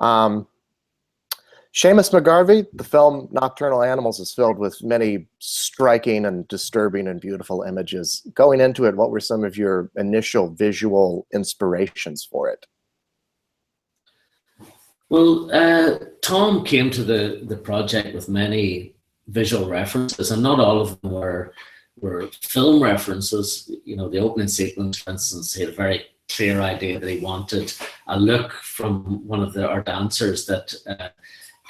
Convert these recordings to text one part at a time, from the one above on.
Um, Seamus McGarvey, the film Nocturnal Animals is filled with many striking and disturbing and beautiful images. Going into it, what were some of your initial visual inspirations for it? Well, Tom came to the project with many visual references, and not all of them were film references. You know, the opening sequence, for instance, he had a very clear idea that he wanted a look from one of our dancers that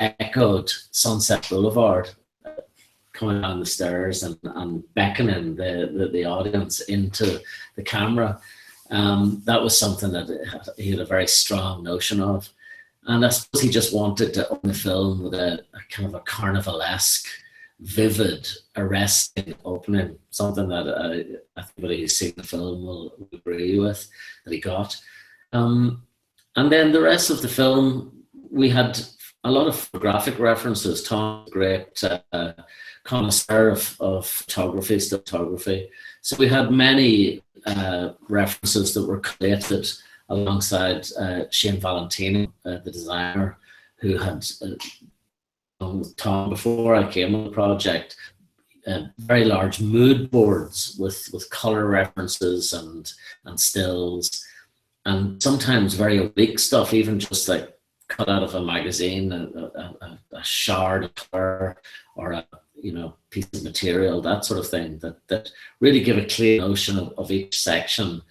echoed Sunset Boulevard, coming down the stairs and beckoning the audience into the camera. That was something that he had a very strong notion of. And I suppose he just wanted to open the film with a kind of a carnivalesque, vivid, arresting opening, something that I think anybody who's seen the film will agree with, that he got. And then the rest of the film, we had a lot of photographic references. Tom's a great connoisseur of photography, still photography. So we had many references that were collated alongside Shane Valentino, the designer, who had with Tom before I came on the project, very large mood boards with color references and stills, and sometimes very oblique stuff, even just like cut out of a magazine, a shard of color or a piece of material, that sort of thing, that really give a clear notion of each section,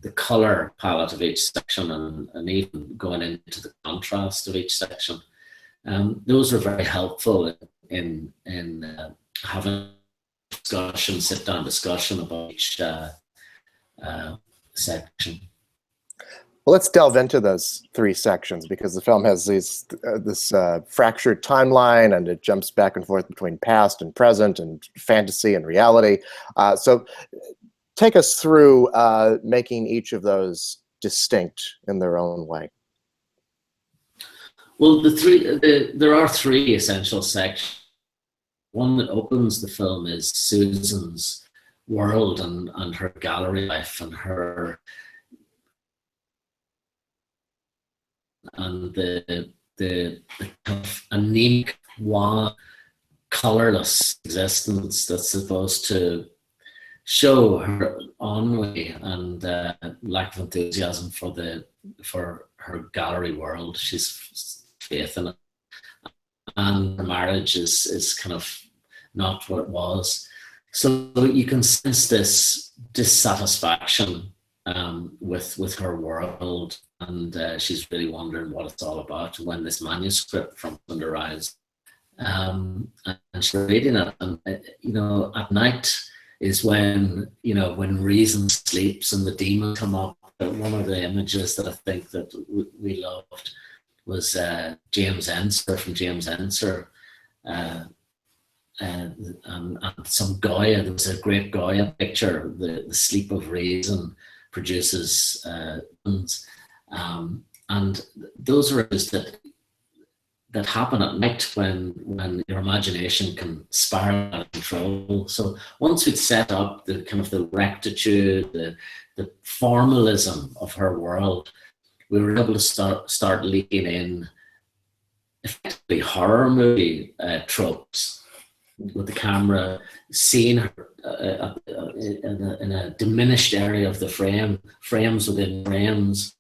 the color palette of each section, and even going into the contrast of each section. Those were very helpful in having discussion, sit-down discussion about each section. Well, let's delve into those three sections, because the film has this fractured timeline, and it jumps back and forth between past and present and fantasy and reality. So take us through making each of those distinct in their own way. Well, there are three essential sections. One that opens the film is Susan's world and her gallery life and her the kind of anemic, wan, colorless existence that's supposed to show her ennui and lack of enthusiasm for her gallery world. She's faith in it, and her marriage is kind of not what it was. So you can sense this dissatisfaction with her world, and she's really wondering what it's all about when this manuscript from under her eyes. And she's reading it, and at night is when reason sleeps and the demons come up. One of the images that I think that we loved was James Ensor from James Ensor, and some Goya. There was a great Goya picture, the sleep of reason produces and those are images that happen at night when your imagination can spiral out of control. So once we'd set up the kind of the rectitude, the formalism of her world, we were able to start leaking in effectively horror movie tropes, with the camera seeing her in a diminished area of the frames within frames,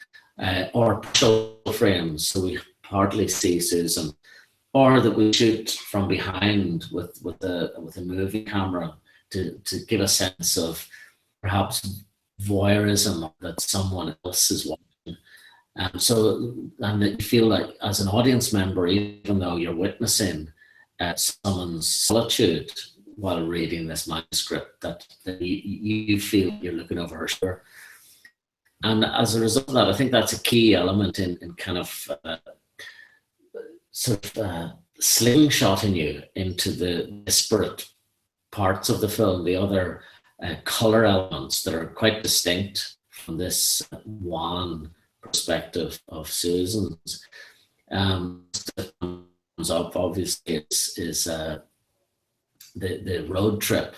or partial frames, so we hardly see Susan, or that we shoot from behind with a movie camera to give a sense of perhaps voyeurism that someone else is watching. And that you feel like, as an audience member, even though you're witnessing someone's solitude while reading this manuscript, that you feel you're looking over her shoulder. And as a result of that, I think that's a key element in kind of slingshotting you into the disparate parts of the film, the other color elements that are quite distinct from this wan perspective of Susan's. Comes up obviously is the road trip,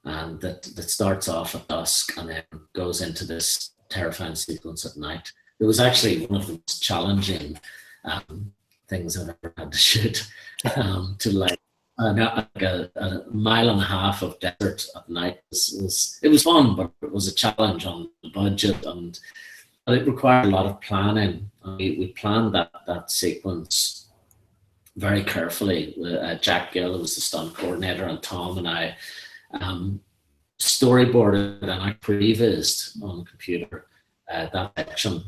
and that starts off at dusk and then goes into this terrifying sequence at night. It was actually one of the most challenging things I've ever had to shoot, to like a mile and a half of desert at night. It was fun, but it was a challenge on the budget, and it required a lot of planning. We planned that sequence very carefully. Jack Gill was the stunt coordinator, and Tom and I storyboarded and I prevised on the computer that section,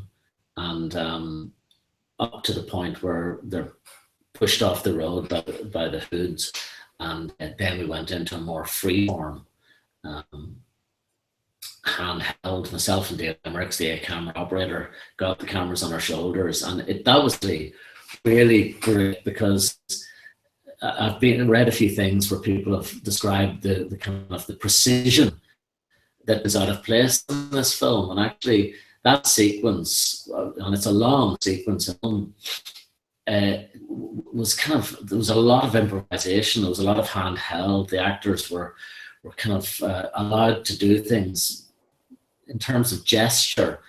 and up to the point where they're pushed off the road by the hoods, and then we went into a more freeform handheld. Myself and Dave Emmerichs, the camera operator, got the cameras on our shoulders, and that was really great, because I've read a few things where people have described the kind of the precision that is out of place in this film, and actually that sequence, and it's a long sequence, was kind of, there was a lot of improvisation, there was a lot of handheld. The actors were kind of allowed to do things in terms of gesture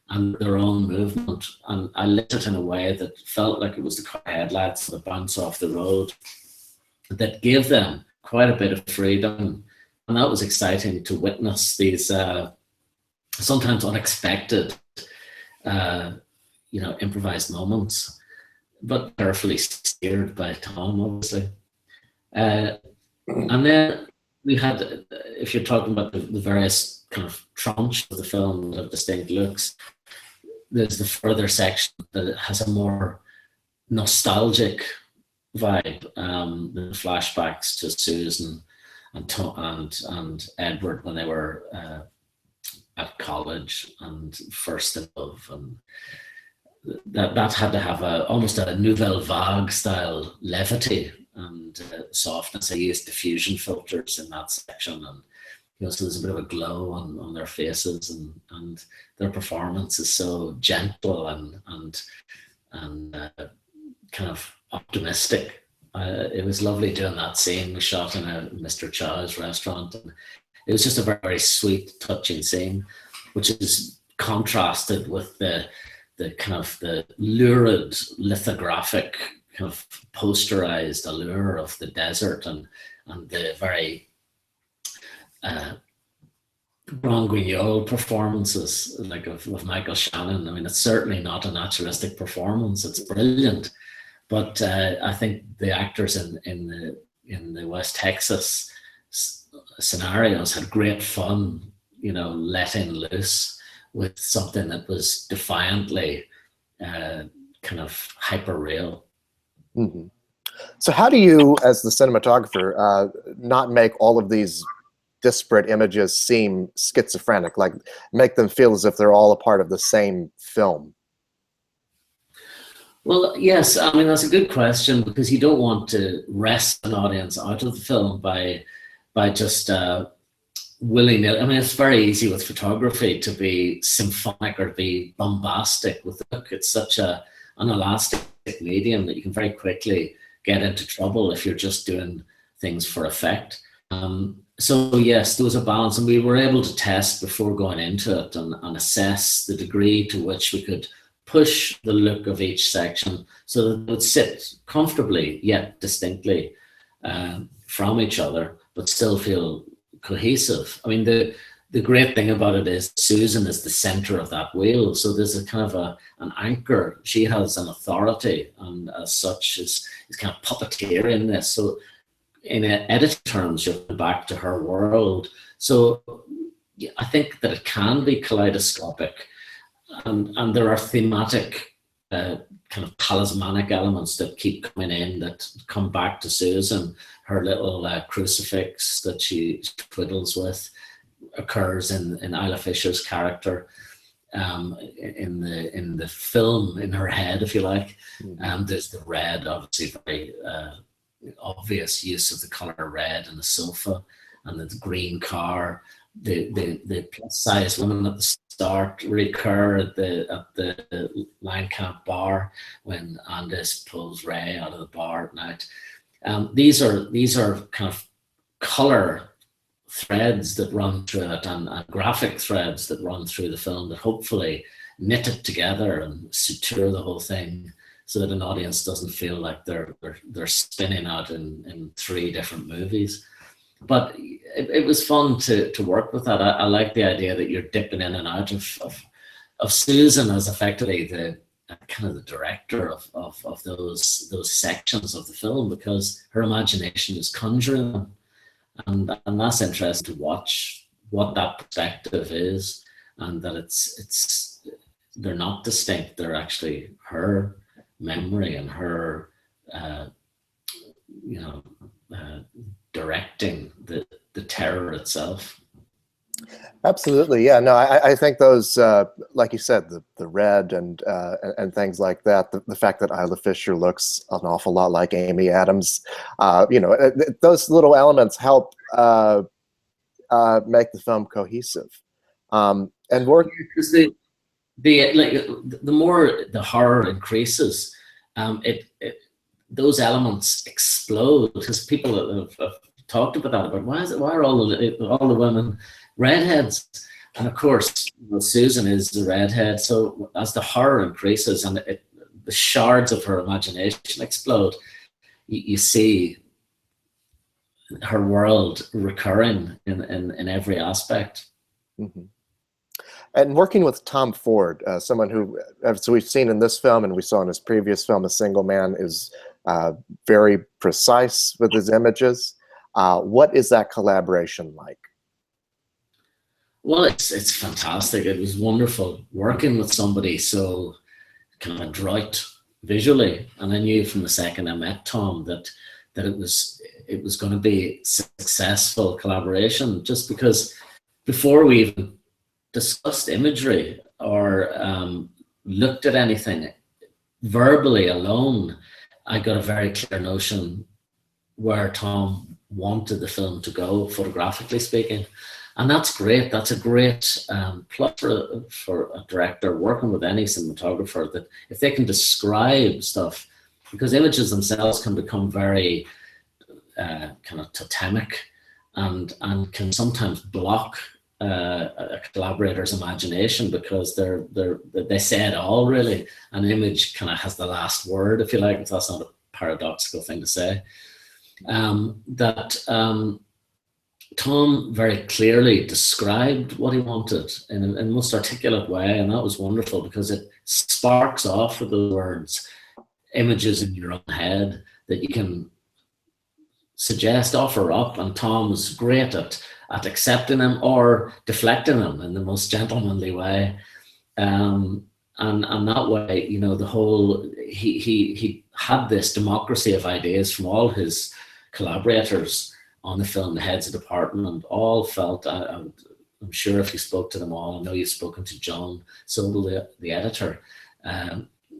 and their own movement, and I lit it in a way that felt like it was the car headlights that bounce off the road, that gave them quite a bit of freedom, and that was exciting to witness these sometimes unexpected, improvised moments, but carefully steered by Tom, obviously. And then we had, if you're talking about the various kind of tranches of the film that have distinct looks, there's the further section that has a more nostalgic vibe, the flashbacks to Susan and Edward when they were at college and first in love, and that had to have almost a nouvelle vague style levity and softness. I used diffusion filters in that section, and so there's a bit of a glow on their faces, and their performance is so gentle and kind of optimistic. It was lovely doing that scene. We shot in a Mr. Chow's restaurant, and it was just a very, very sweet, touching scene, which is contrasted with the kind of the lurid, lithographic, kind of posterized allure of the desert, and the very Grand Guignol performances, like of Michael Shannon. I mean, it's certainly not a naturalistic performance. It's brilliant, but I think the actors in the West Texas scenarios had great fun, letting loose with something that was defiantly kind of hyper real. Mm-hmm. So how do you, as the cinematographer, not make all of these disparate images seem schizophrenic, like make them feel as if they're all a part of the same film? Well, yes, I mean, that's a good question, because you don't want to wrest an audience out of the film by just willy-nilly. I mean, it's very easy with photography to be symphonic or to be bombastic with the look. It's such an elastic medium that you can very quickly get into trouble if you're just doing things for effect. So yes, there was a balance, and we were able to test before going into it and assess the degree to which we could push the look of each section so that it would sit comfortably yet distinctly from each other, but still feel cohesive. I mean, the great thing about it is Susan is the center of that wheel, so there's a kind of an anchor. She has an authority, and as such is kind of puppeteer in this. So in editing terms, you're back to her world. So yeah, I think that it can be kaleidoscopic, and there are thematic kind of talismanic elements that keep coming in, that come back to Susan. Her little crucifix that she twiddles with occurs in Isla Fisher's character, in the film, in her head, if you like. There's the red, obviously very obvious use of the color red in the sofa, and the green car. The plus size women at the start recur at the line camp bar when Andis pulls Ray out of the bar at night. These are kind of color threads that run through it, and graphic threads that run through the film that hopefully knit it together and suture the whole thing so that an audience doesn't feel like they're spinning out in three different movies. But it was fun to work with that. I like the idea that you're dipping in and out of Susan as effectively the kind of the director of those sections of the film, because her imagination is conjuring them, and that's interesting to watch what that perspective is, and that it's they're not distinct. They're actually her memory and her you know directing the terror itself. Absolutely, yeah. No, I think those, like you said, the red and things like that. The fact that Isla Fisher looks an awful lot like Amy Adams, those little elements help make the film cohesive. And work Because the more the horror increases, those elements explode, because people have talked about that, about why are all the women redheads, and of course Susan is the redhead. So as the horror increases and the shards of her imagination explode, you see her world recurring in every aspect. Mm-hmm. And working with Tom Ford, someone who, as we've seen in this film and we saw in his previous film, A Single Man, is very precise with his images. What is that collaboration like? Well, it's fantastic. It was wonderful working with somebody so kind of adroit visually, and I knew from the second I met Tom that it was going to be successful collaboration, just because before we even discussed imagery or looked at anything verbally alone, I got a very clear notion where Tom wanted the film to go, photographically speaking. And that's great. That's a great plus for a director working with any cinematographer, that if they can describe stuff, because images themselves can become very kind of totemic and can sometimes block a collaborator's imagination, because they say it all really. An image kind of has the last word, if you like, if that's not a paradoxical thing to say. Tom very clearly described what he wanted in a most articulate way, and that was wonderful, because it sparks off with the words images in your own head that you can suggest, offer up, and Tom's great at accepting them or deflecting them in the most gentlemanly way, and that way, the whole he had this democracy of ideas from all his collaborators on the film, the heads of department, all felt, I'm sure if you spoke to them all, I know you've spoken to John Sobel, the editor,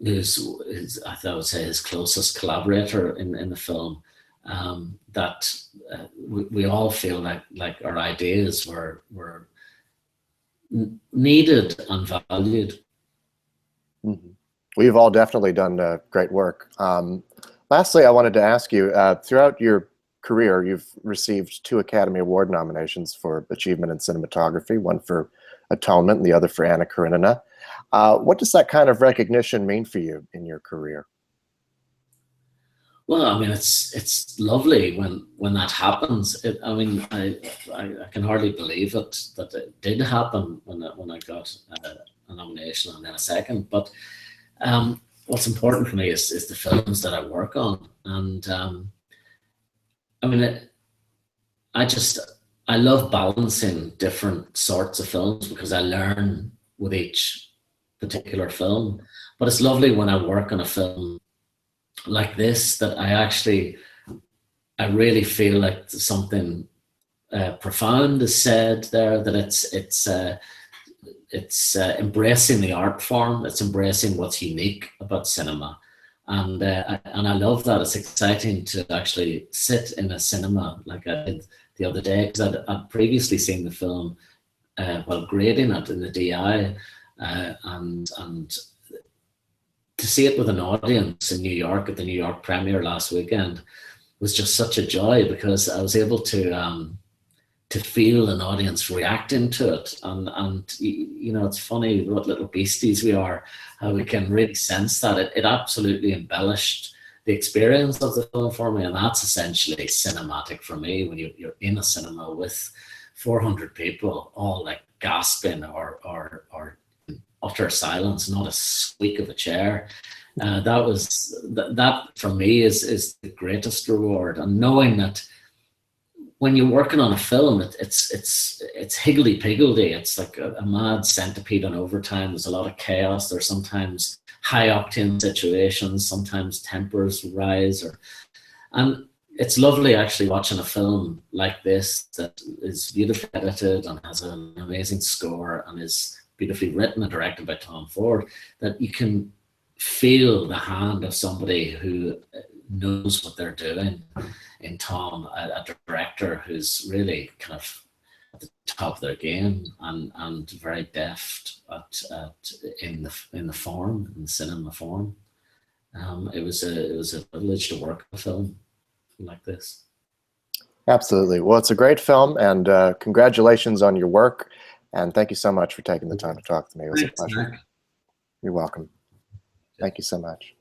who's I would say his closest collaborator in the film, that we all feel like our ideas were needed and valued. Mm-hmm. We've all definitely done great work. Lastly, I wanted to ask you, throughout your career, you've received 2 Academy Award nominations for achievement in cinematography, one for Atonement and the other for Anna Karenina. What does that kind of recognition mean for you in your career? Well, I mean, it's lovely when that happens. I can hardly believe that it did happen when I got a nomination and then a second. But what's important for me is the films that I work on, and I love balancing different sorts of films, because I learn with each particular film. But it's lovely when I work on a film like this, that I really feel like something profound is said there, that it's embracing the art form, it's embracing what's unique about cinema. And I love that. It's exciting to actually sit in a cinema like I did the other day, because I'd previously seen the film while grading it in the DI, and to see it with an audience in New York at the New York premiere last weekend was just such a joy, because I was able to to feel an audience reacting to it. And you know, it's funny what little beasties we are, how we can really sense that. It absolutely embellished the experience of the film for me, and that's essentially cinematic for me, when you're in a cinema with 400 people all like gasping or utter silence, not a squeak of a chair. That for me is the greatest reward. And knowing that when you're working on a film, it's higgledy-piggledy. It's like a mad centipede on overtime. There's a lot of chaos. There's sometimes high-octane situations. Sometimes tempers rise. And it's lovely actually watching a film like this that is beautifully edited and has an amazing score and is beautifully written and directed by Tom Ford, that you can feel the hand of somebody who knows what they're doing in Tom, a director who's really kind of at the top of their game and very deft in the form, in the cinema form. It was a privilege to work on a film like this. Absolutely. Well, it's a great film, and congratulations on your work. And thank you so much for taking the time to talk to me. It was a pleasure. Mark. You're welcome. Thank you so much.